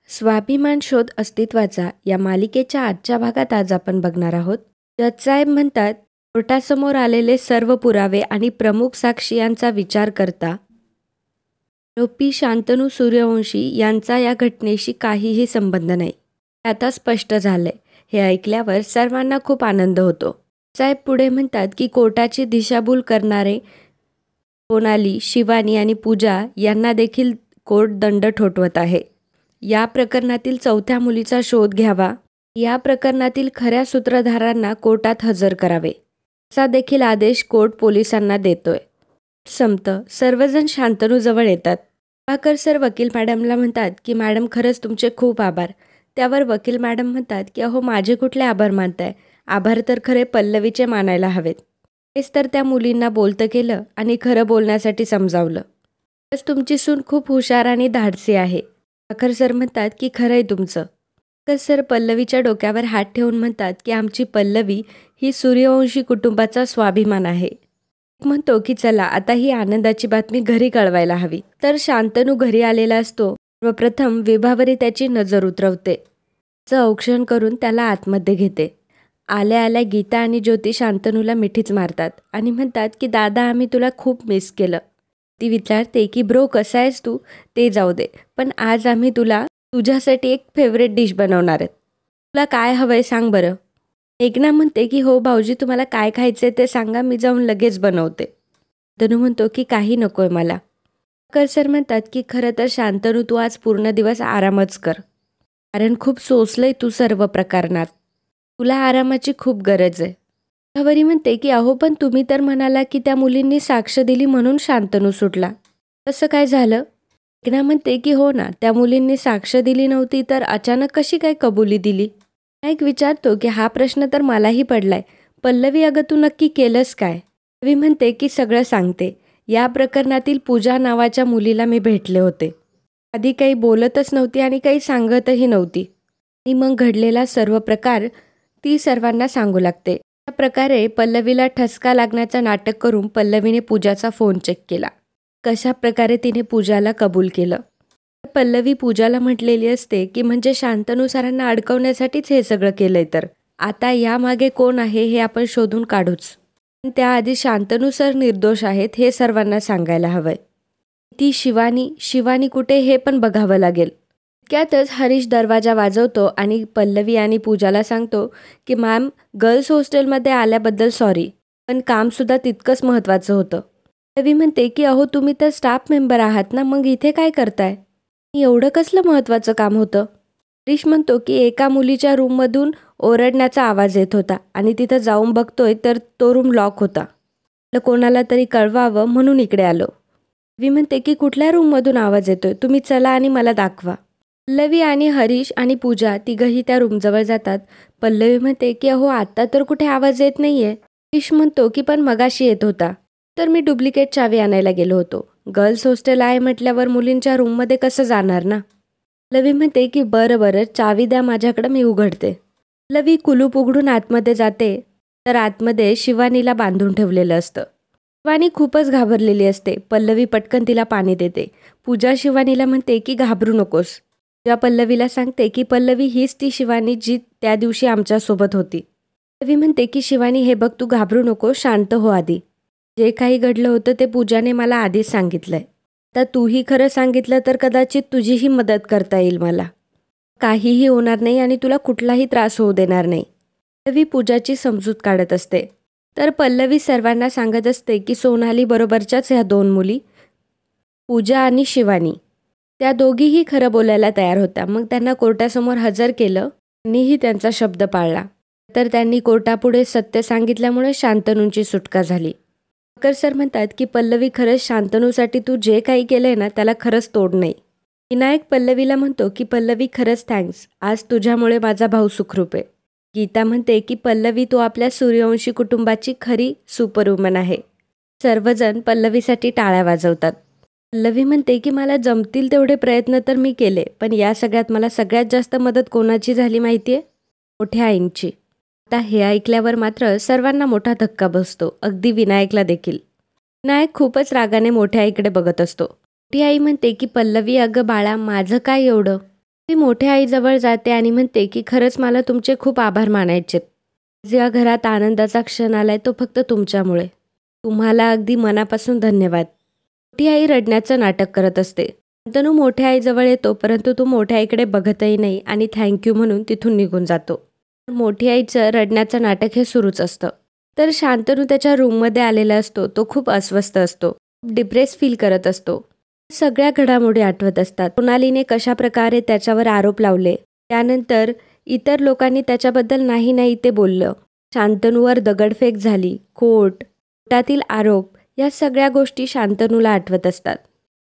स्वाभिमान शोध अस्तित्वाचा या मालिकेच्या आजच्या भागात आज आपण बघणार आहोत. जजसाहेब म्हणतात, कोर्टासमोर आलेले सर्व पुरावे आणि प्रमुख साक्षी यांचा विचार करता आरोपी शांतनू सूर्यवंशी यांचा या घटनेशी काहीही संबंध नाही. आता स्पष्ट झालंय. हे ऐकल्यावर सर्वांना खूप आनंद होतो. साहेब पुढे म्हणतात की कोर्टाची दिशाभूल करणारे सोनाली, शिवानी आणि पूजा यांना देखील कोर्ट दंड ठोठवत आहे. या प्रकरणातील चौथ्या मुलीचा शोध घ्यावा. या प्रकरणातील खऱ्या सूत्रधारांना कोर्टात हजर करावे असा देखील आदेश कोर्ट पोलिसांना देतोय. संपतं. सर्वजण शांतनूजवळ येतात. प्रभाकर सर वकील मॅडमला म्हणतात की मॅडम खरंच तुमचे खूप आभार. त्यावर वकील मॅडम म्हणतात की अहो माझे कुठले आभार मानताय. आभार तर खरे पल्लवीचे मानायला हवेत. तेच तर त्या मुलींना बोलतं केलं आणि खरं बोलण्यासाठी समजावलं. बस तुमची सून खूप हुशार आणि धाडसी आहे. प्रभाकर सर म्हणतात की खरंय तुमचं. प्रभाकर सर पल्लवीच्या डोक्यावर हात ठेवून म्हणतात की आमची पल्लवी ही सूर्यवंशी कुटुंबाचा स्वाभिमान आहे. म्हणतो की चला आता ही आनंदाची बातमी घरी कळवायला हवी. तर शांतनू घरी आलेला असतो. सर्वप्रथम विभावरी त्याची नजर उतरवते. त्याचं औक्षण करून त्याला आतमध्ये घेते. आल्या आल्या गीता आणि ज्योती शांतनूला मिठीच मारतात आणि म्हणतात की दादा आम्ही तुला खूप मिस केलं. ती विचारते की ब्रो कसा आहेस तू. ते जाऊ दे, पण आज आम्ही तुझ्यासाठी एक फेवरेट डिश बनवणार आहेत. तुला काय हवंय सांग बरं. मेघना म्हणते की हो भाऊजी तुम्हाला काय खायचंय ते सांगा, मी जाऊन लगेच बनवते. शांतनू म्हणतो की काही नकोय मला. प्रभाकर सर म्हणतात की खरं तर शांतनू तू आज पूर्ण दिवस आरामच कर, कारण खूप सोसलंय तू सर्व प्रकरणात. तुला आरामाची खूप गरज आहे. विभावरी म्हणते की अहो पण तुम्ही तर म्हणाला की त्या मुलींनी साक्ष दिली म्हणून शांतनू सुटला. तसं काय झालं. मेघना म्हणते की हो ना, त्या मुलींनी साक्ष दिली नव्हती तर अचानक कशी काय कबुली दिली. नायक विचारतो की हा प्रश्न तर मलाही पडलाय. पल्लवी अगं तू नक्की केलंस काय. पल्लवी म्हणते की सगळं सांगते. या प्रकरणातील पूजा नावाच्या मुलीला मी भेटले होते. आधी काही बोलतच नव्हती आणि काही सांगतही नव्हती आणि मग घडलेला सर्व प्रकार ती सर्वांना सांगू लागते. त्या प्रकारे पल्लवीला ठसका लागण्याचं नाटक करून पल्लवीने पूजाचा फोन चेक केला. कशा प्रकारे तिने पूजाला कबूल केलं. पल्लवी पूजाला म्हटलेली असते की म्हणजे शांतनू सरांना अडकवण्यासाठीच हे सगळं केलंय. तर आता यामागे कोण आहे हे आपण शोधून काढूच, पण त्याआधी शांतनू सर निर्दोष आहेत हे सर्वांना सांगायला हवंय. ती शिवानी कुठे हे पण बघावं लागेल. इतक्यातच हरीश दरवाजा वाजवतो आणि पल्लवी आणि पूजाला सांगतो की मॅम गर्ल्स हॉस्टेलमध्ये आल्याबद्दल सॉरी, पण कामसुद्धा तितकंच महत्त्वाचं होतं. पल्लवी म्हणते की अहो तुम्ही तर स्टाफ मेंबर आहात ना, मग इथे काय करताय. एवढं कसलं महत्त्वाचं काम होतं. हरीश म्हणतो की एका मुलीच्या रूममधून ओरडण्याचा आवाज येत होता आणि तिथं जाऊन बघतोय तर तो रूम लॉक होता. कोणाला तरी कळवावं म्हणून इकडे आलो. पल्लवी म्हणते की कुठल्या रूममधून आवाज येतोय, तुम्ही चला आणि मला दाखवा. पल्लवी आणि हरीश आणि पूजा तिघंही त्या रूमजवळ जातात. पल्लवी म्हणते की अहो आत्ता तर कुठे आवाज येत नाहीये. हरीश म्हणतो की पण मगाशी येत होता. तर मी डुप्लिकेट चावी आणायला गेलो होतो. गर्ल्स हॉस्टेल आहे म्हटल्यावर मुलींच्या रूममध्ये कसं जाणार ना. पल्लवी म्हणते की बरं चावी द्या माझ्याकडं, मी उघडते. पल्लवी कुलूप उघडून आतमध्ये जाते तर आतमध्ये शिवानीला बांधून ठेवलेलं असतं. शिवानी खूपच घाबरलेली असते. पल्लवी पटकन तिला पाणी देते. पूजा शिवानीला म्हणते की घाबरू नकोस. पूजा पल्लवीला सांगते की पल्लवी हीच ती शिवानी जी त्या दिवशी आमच्यासोबत होती. पल्लवी म्हणते की शिवानी हे बघ तू घाबरू नको, शांत हो आधी. जे काही घडलं होतं ते पूजाने मला आधीच सांगितलंय. आता तूही खरं सांगितलं तर कदाचित तुझीही मदत करता येईल मला. काहीही होणार नाही आणि तुला कुठलाही त्रास होऊ देणार नाही. पल्लवी पूजाची समजूत काढत असते. तर पल्लवी सर्वांना सांगत असते की सोनाली बरोबरच्याच ह्या दोन मुली पूजा आणि शिवानी त्या दोघीही खरं बोलायला तयार होत्या. मग त्यांना कोर्टासमोर हजर केलं. त्यांनीही त्यांचा शब्द पाळला. तर त्यांनी कोर्टापुढे सत्य सांगितल्यामुळे शांतनूंची सुटका झाली. प्रभाकर सर म्हणतात की पल्लवी खरंच शांतनूसाठी तू जे काही केलंय ना त्याला खरंच तोड नाही. विनायक पल्लवीला म्हणतो की पल्लवी खरंच थँक्स, आज तुझ्यामुळे माझा भाऊ सुखरूप आहे. गीता म्हणते की पल्लवी तू आपल्या सूर्यवंशी कुटुंबाची खरी सुपरवुमन आहे. सर्वजण पल्लवीसाठी टाळ्या वाजवतात. पल्लवी म्हणते की मला जमतील तेवढे प्रयत्न तर मी केले, पण या सगळ्यात मला सगळ्यात जास्त मदत कोणाची झाली माहितीये, मोठ्या आईंची. आता हे ऐकल्यावर मात्र सर्वांना मोठा धक्का बसतो, अगदी विनायकला देखील. विनायक खूपच रागाने मोठ्या आईकडे बघत असतो. मोठी आई म्हणते की पल्लवी अगं बाळा माझं काय एवढं. ती मोठ्या आईजवळ जाते आणि म्हणते की खरंच मला तुमचे खूप आभार मानायचेत. ज्या घरात आनंदाचा क्षण आलाय तो फक्त तुमच्यामुळे. तुम्हाला अगदी मनापासून धन्यवाद. मोठी आई रडण्याचं नाटक करत असते. शांतनू मोठ्या आईजवळ येतो, परंतु तो मोठ्या आईकडे बघतही नाही आणि थँक्यू म्हणून तिथून निघून जातो. मोठी आईचं रडण्याचं नाटक हे सुरूच असतं. तर शांतनू त्याच्या रूममध्ये आलेला असतो. तो खूप अस्वस्थ असतो, डिप्रेस फील करत असतो. सगळ्या घडामोडी आठवत असतात. सोनालीने कशा प्रकारे त्याच्यावर आरोप लावले, त्यानंतर इतर लोकांनी त्याच्याबद्दल नाही नाही ते बोललं, शांतनूवर दगडफेक झाली, कोर्टातील आरोप, या सगळ्या गोष्टी शांतनूला आठवत असतात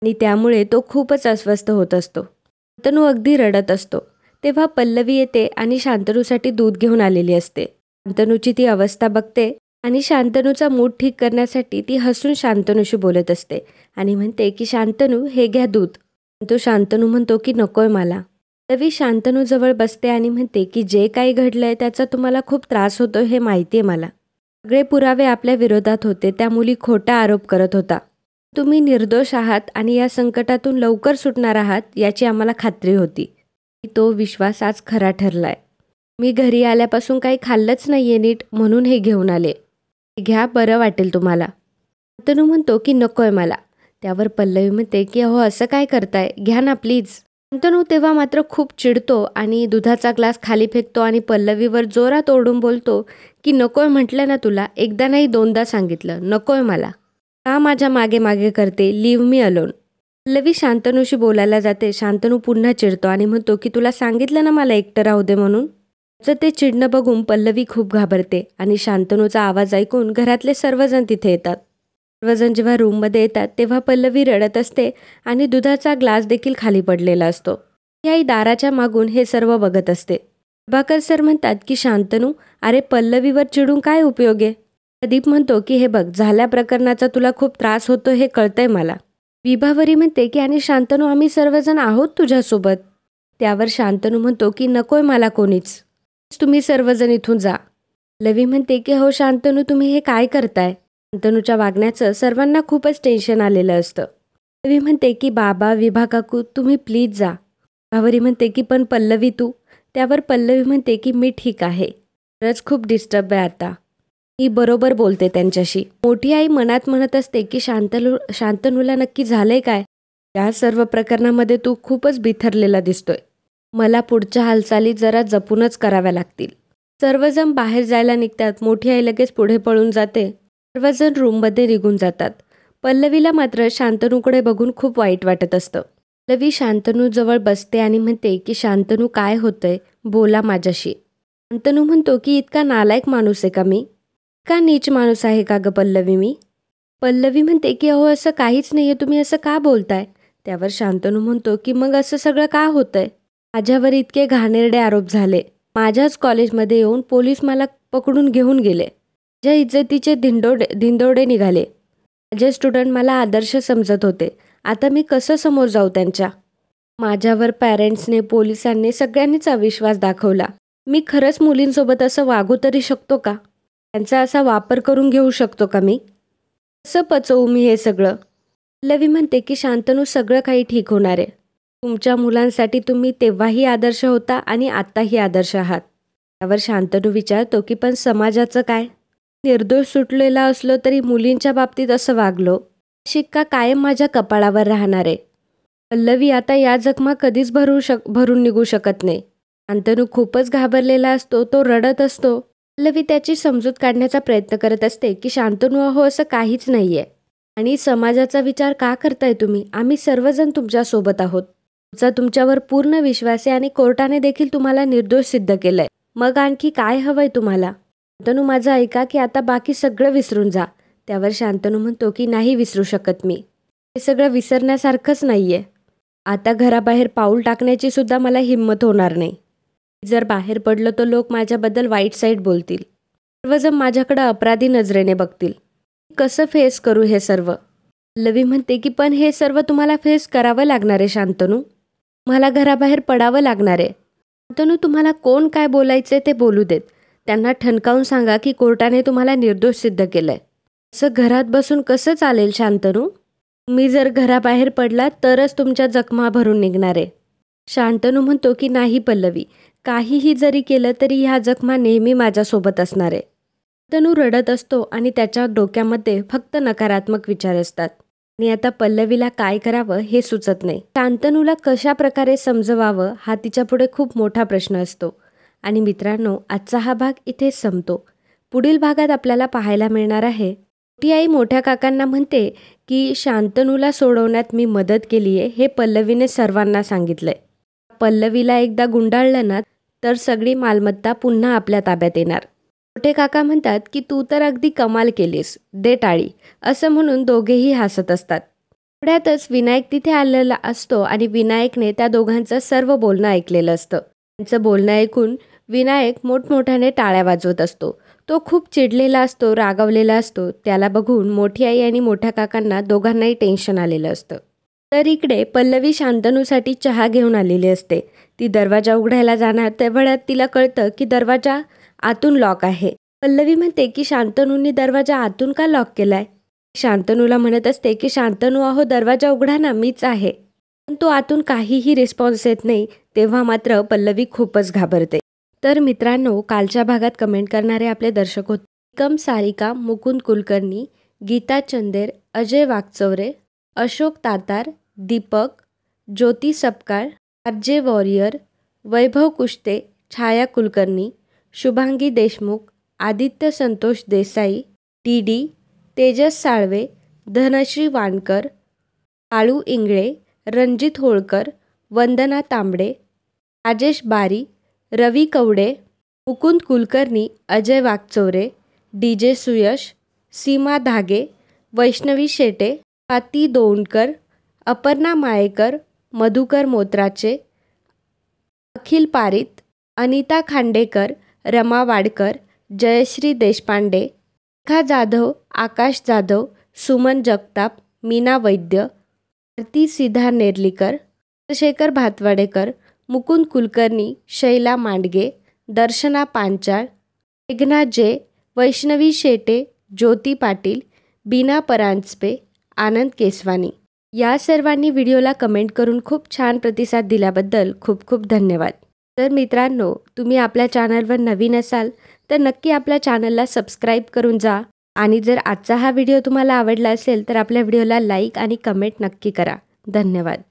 आणि त्यामुळे तो खूपच अस्वस्थ होत असतो. शांतनू अगदी रडत असतो. तेव्हा पल्लवी येते आणि शांतनूसाठी दूध घेऊन आलेली असते. शांतनूची ती अवस्था बघते आणि शांतनूचा मूड ठीक करण्यासाठी ती हसून शांतनूशी बोलत असते आणि म्हणते की शांतनू हे घ्या दूध. तो शांतनू म्हणतो की नकोय मला. पल्लवी शांतनूजवळ बसते आणि म्हणते की जे काही घडलंय त्याचा तुम्हाला खूप त्रास होतो हे माहिती आहे मला. सगळे पुरावे आपल्या विरोधात होते. त्या मुली खोटा आरोप करत होता. तुम्ही निर्दोष आहात आणि या संकटातून लवकर सुटणार आहात याची आम्हाला खात्री होती. तो विश्वास आज खरा ठरलाय. मी घरी आल्यापासून काही खाल्लंच नाहीये नीट, म्हणून हे घेऊन आले. घ्या, बरं वाटेल तुम्हाला. शांतनू म्हणतो की नकोय मला. त्यावर पल्लवी म्हणते की अहो असं काय करताय, घ्या ना प्लीज. शांतनू तेव्हा मात्र खूप चिडतो आणि दुधाचा ग्लास खाली फेकतो आणि पल्लवीवर जोरात ओरडून बोलतो की नकोय म्हटलं ना तुला, एकदा नाही दोनदा सांगितलं, नकोय मला. का माझ्या मागे मागे करते, लिव्ह मी अलोन. पल्लवी शांतनूशी बोलायला जाते. शांतनू पुन्हा चिडतो आणि म्हणतो की तुला सांगितलं ना मला एकटं राहू दे म्हणून. त्याचं ते चिडणं बघून पल्लवी खूप घाबरते आणि शांतनूचा आवाज ऐकून घरातले सर्वजण तिथे येतात. सर्वजण जेव्हा रूममध्ये येतात तेव्हा पल्लवी रडत असते आणि दुधाचा ग्लास देखील खाली पडलेला असतो. ती आई दाराच्या मागून हे सर्व बघत असते. प्रभाकर सर म्हणतात की शांतनू, अरे पल्लवीवर चिडून काय उपयोग आहे. प्रदीप म्हणतो की हे बघ, झाल्या प्रकरणाचा तुला खूप त्रास होतो हे कळतंय मला. विभावरी म्हणते की आणि शांतनू आम्ही सर्वजण आहोत तुझ्यासोबत. त्यावर शांतनू म्हणतो की नकोय मला कोणीच, तुम्ही सर्वजण इथून जा. पल्लवी म्हणते की हो शांतनू, तुम्ही हे काय करताय. शांतनूच्या वागण्याचं सर्वांना खूपच टेन्शन आलेलं असतं. पल्लवी म्हणते की बाबा, विभा काकू, तुम्ही प्लीज जा. विभावरी म्हणते की पण पल्लवी तू. त्यावर पल्लवी म्हणते की मी ठीक आहे, खरंच खूप डिस्टर्ब आहे आता, मी बरोबर बोलते त्यांच्याशी. मोठी आई मनात म्हणत असते की शांतनूला नक्की झालंय काय. या सर्व प्रकरणामध्ये तू खूपच बिथरलेला दिसतोय. मला पुढच्या हालचाली जरा जपूनच कराव्या लागतील. सर्वजण बाहेर जायला निघतात. मोठी आई लगेच पुढे पळून जाते. सर्वजण रूममध्ये निघून जातात. पल्लवीला मात्र शांतनूकडे बघून खूप वाईट वाटत असतं. पल्लवी शांतनूजवळ बसते आणि म्हणते की शांतनू काय होतंय, बोला माझ्याशी. शांतनू म्हणतो की इतका नालायक माणूस आहे का मी, का नीच माणूस आहे का ग पल्लवी मी. पल्लवी म्हणते की अहो असं काहीच नाहीये, तुम्ही असं का बोलताय. त्यावर शांतनू म्हणतो की मग असं सगळं का होतंय. माझ्यावर इतके घाणेरडे आरोप झाले. माझ्याच कॉलेजमध्ये येऊन पोलीस मला पकडून घेऊन गेले. माझ्या इज्जतीचे धिंडोडे निघाले. माझे स्टुडंट मला आदर्श समजत होते. आता मी कसं समोर जाऊ त्यांच्या. माझ्यावर पॅरेंट्सने, पोलिसांनी, सगळ्यांनीच अविश्वास दाखवला. मी खरंच मुलींसोबत असं वागू तरी शकतो का. त्यांचा असा वापर करून घेऊ शकतो का मी. कसं पचवू मी हे सगळं. पल्लवी म्हणते की शांतनू, सगळं काही ठीक होणार आहे. तुमच्या मुलांसाठी तुम्ही तेव्हाही आदर्श होता आणि आत्ताही आदर्श आहात. त्यावर शांतनू विचारतो की पण समाजाचं काय. निर्दोष सुटलेला असलो तरी मुलींच्या बाबतीत असं वागलो, शिक्का कायम माझ्या कपाळावर राहणार आहे. पल्लवी, आता या जखमा कधीच भरून निघू शकत नाही. शांतनू खूपच घाबरलेला असतो. तो रडत असतो. पल्लवी त्याची समजूत काढण्याचा प्रयत्न करत असते की शांतनू अहो असं काहीच नाहीये आणि समाजाचा विचार का करताय तुम्ही. आम्ही सर्वजण तुमच्यासोबत आहोत. तुमच्यावर पूर्ण विश्वास आहे आणि कोर्टाने देखील तुम्हाला निर्दोष सिद्ध केलंय. मग आणखी काय हवंय तुम्हाला. शांतनू, माझं ऐका की आता बाकी सगळं विसरून जा. त्यावर शांतनू म्हणतो की नाही विसरू शकत मी. हे सगळं विसरण्यासारखंच नाहीये. आता घराबाहेर पाऊल टाकण्याची सुद्धा मला हिंमत होणार नाही. जर बाहेर पडलं तर लोक माझ्याबद्दल वाईट साईड बोलतील. सर्वजण माझ्याकडं अपराधी नजरेने बघतील. कसं फेस करू हे सर्व. पल्लवी म्हणते की पण हे सर्व तुम्हाला फेस करावं लागणार आहे शांतनू. मला घराबाहेर पडावं लागणार आहे. शांतनू, तुम्हाला कोण काय बोलायचे ते बोलू देत. त्यांना ठणकावून सांगा की कोर्टाने तुम्हाला निर्दोष सिद्ध केलंय. असं घरात बसून कसं चालेल शांतनू. तुम्ही जर घराबाहेर पडलात तरच तुमच्या जखमा भरून निघणार आहे. शांतनू म्हणतो की नाही पल्लवी, काहीही जरी केलं तरी ह्या जखमा नेहमी माझ्यासोबत असणार आहे. शांतनू रडत असतो आणि त्याच्या डोक्यामध्ये फक्त नकारात्मक विचार असतात आणि आता पल्लवीला काय करावं हे सुचत नाही. शांतनूला कशा प्रकारे समजवावं हा तिच्यापुढे खूप मोठा प्रश्न असतो. आणि मित्रांनो, आजचा हा भाग इथेच संपतो. पुढील भागात आपल्याला पाहायला मिळणार आहे, मोठी आई मोठ्या काकांना म्हणते की शांतनूला सोडवण्यात मी मदत केली आहे हे पल्लवीने सर्वांना सांगितलंय. पल्लवीला एकदा गुंडाळलं ना तर सगळी मालमत्ता पुन्हा आपल्या ताब्यात येणार. मोठे काका म्हणतात की तू तर अगदी कमाल केलीस, दे टाळी, असं म्हणून दोघेही हसत असतात. थोड्यातच विनायक तिथे आलेला असतो आणि विनायकने त्या दोघांचं सर्व बोलणं ऐकलेलं असतं. त्यांचं बोलणं ऐकून विनायक मोठमोठ्याने टाळ्या वाजवत असतो. तो खूप चिडलेला असतो, रागावलेला असतो. त्याला बघून मोठी आई आणि मोठ्या काकांना दोघांनाही टेन्शन आलेलं असतं. तर इकडे पल्लवी शांतनूसाठी चहा घेऊन आलेली असते. ती दरवाजा उघडायला जाणार तेवढ्यात तिला कळतं की दरवाजा आतून लॉक आहे. पल्लवी म्हणते की शांतनूंनी दरवाजा आतून का लॉक केलाय. शांतनूला म्हणत असते की शांतनू अहो दरवाजा उघडा ना, मीच आहे. पण तो आतून काहीही रिस्पॉन्स येत नाही. तेव्हा मात्र पल्लवी खूपच घाबरते. तर मित्रांनो, कालच्या भागात कमेंट करणारे आपले दर्शक होते निकम सारिका, मुकुंद कुलकर्णी, गीता चंदेर, अजय वागचौरे, अशोक तातार, दीपक, ज्योती सपकाळ, आरजे वॉरियर, वैभव कुष्टे, छाया कुलकर्णी, शुभांगी देशमुख, आदित्य संतोष देसाई, डी, तेजस साळवे, धनश्री वाणकर, आळू इंगळे, रणजित होळकर, वंदना तांबडे, राजेश बारी, रवी कवडे, मुकुंद कुलकर्णी, अजय वागचौरे, DJ सुयश, सीमा धागे, वैष्णवी शेटे, स्वाती दोंडकर, अपर्णा मायेकर, मधुकर मोत्राचे, अखिल पारित, अनिता खांडेकर, रमा वाडकर, जयश्री देशपांडे, रेखा जाधव, आकाश जाधव, सुमन जगताप, मीना वैद्य, आरती सिद्धार नेर्लीकर, चंद्रशेखर भातवाडेकर, मुकुंद कुलकर्णी, शैला मांडगे, दर्शना पांचाळ, मेघना जे, वैष्णवी शेटे, ज्योती पाटील, बीना परांजपे, आनंद केसवानी या सर्वांनी व्हिडिओला कमेंट करून खूप छान प्रतिसाद दिल्याबद्दल खूप खूप धन्यवाद. तर मित्रांनो, तुम्ही आपल्या चॅनलवर नवीन असाल तर नक्की आपल्या चॅनलला सबस्क्राईब करून जा. आणि जर आजचा हा व्हिडिओ तुम्हाला आवडला असेल तर आपल्या व्हिडिओला लाईक आणि कमेंट नक्की करा. धन्यवाद.